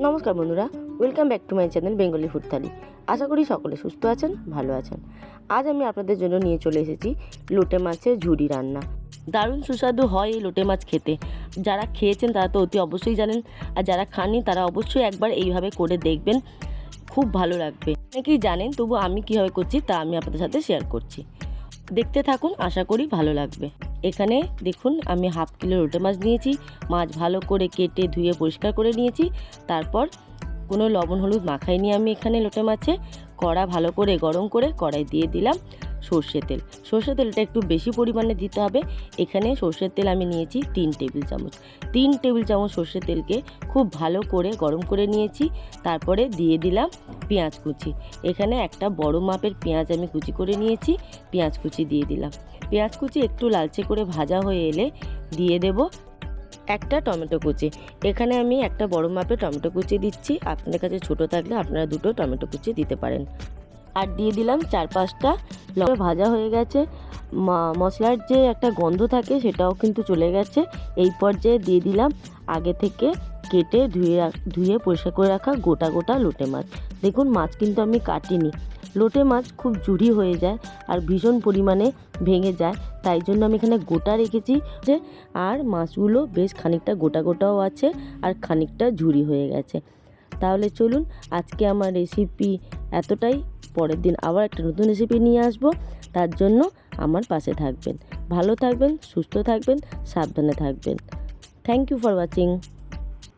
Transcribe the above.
নমস্কার বন্ধুরা, welcome back to my channel Bengali food thali. আশা করি সকলে সুস্থ আছেন, ভালো আছেন। আজ আমি আপনাদের জন্য নিয়ে চলে এসেছি লোটে মাছের ঝুরি রান্না। দারুণ সুস্বাদু হয় এই লোটে মাছ খেতে। যারা খেয়েছেন তারা তো অতি অবশ্যই জানেন, আর যারা খাননি তারা অবশ্যই একবার এইভাবে করে দেখবেন, খুব ভালো লাগবে। অনেকেই জানেন, তবু আমি কীভাবে করছি তা আমি আপনাদের সাথে শেয়ার করছি। দেখতে থাকুন, আশা করি ভালো লাগবে। এখানে দেখুন আমি হাফ কিলো লোটে মাছ নিয়েছি। মাছ ভালো করে কেটে ধুয়ে পরিষ্কার করে নিয়েছি। তারপর কোনো লবণ হলুদ মাখাইনি আমি এখানে লোটে মাছে। কড়া ভালো করে গরম করে কড়াই দিয়ে দিলাম সর্ষে তেল। সর্ষে তেলটা একটু বেশি পরিমাণে দিতে হবে। এখানে সর্ষের তেল আমি নিয়েছি 3 টেবিল চামচ। 3 টেবিল চামচ সর্ষের তেলকে খুব ভালো করে গরম করে নিয়েছি। তারপরে দিয়ে দিলাম পেঁয়াজ কুচি। এখানে একটা বড় মাপের পেঁয়াজ আমি কুচি করে নিয়েছি। পেঁয়াজ কুচি দিয়ে দিলাম। পেঁয়াজ কুচি একটু লালচে করে ভাজা হয়ে এলে দিয়ে দেব একটা টমেটো কুচি। এখানে আমি একটা বড় মাপের টমেটো কুচি দিচ্ছি। আপনাদের কাছে ছোট থাকলে আপনারা 2টো টমেটো কুচি দিতে পারেন। আর দিয়ে দিলাম 4-5টা লঙ্কা। ভাজা হয়ে গেছে, মশলার যে একটা গন্ধ থাকে সেটাও কিন্তু চলে গেছে। এই পর্যায়ে দিয়ে দিলাম আগে থেকে কেটে ধুয়ে পরিষ্কার করে রাখা গোটা গোটা লোটে মাছ। দেখুন মাছ কিন্তু আমি কাটিনি। লোটে মাছ খুব ঝুরি হয়ে যায় আর ভীষণ পরিমাণে ভেঙে যায়, তাই জন্য আমি এখানে গোটা রেখেছি। আর মাছগুলো বেশ খানিকটা গোটা গোটাও আছে আর খানিকটা ঝুরি হয়ে গেছে। তাহলে চলুন, আজকে আমার রেসিপি এতটাই। পরের দিন আবার একটা নতুন রেসিপি নিয়ে আসব। তার জন্য আমার পাশে থাকবেন। ভালো থাকবেন, সুস্থ থাকবেন, সাবধানে থাকবেন। Thank you for watching.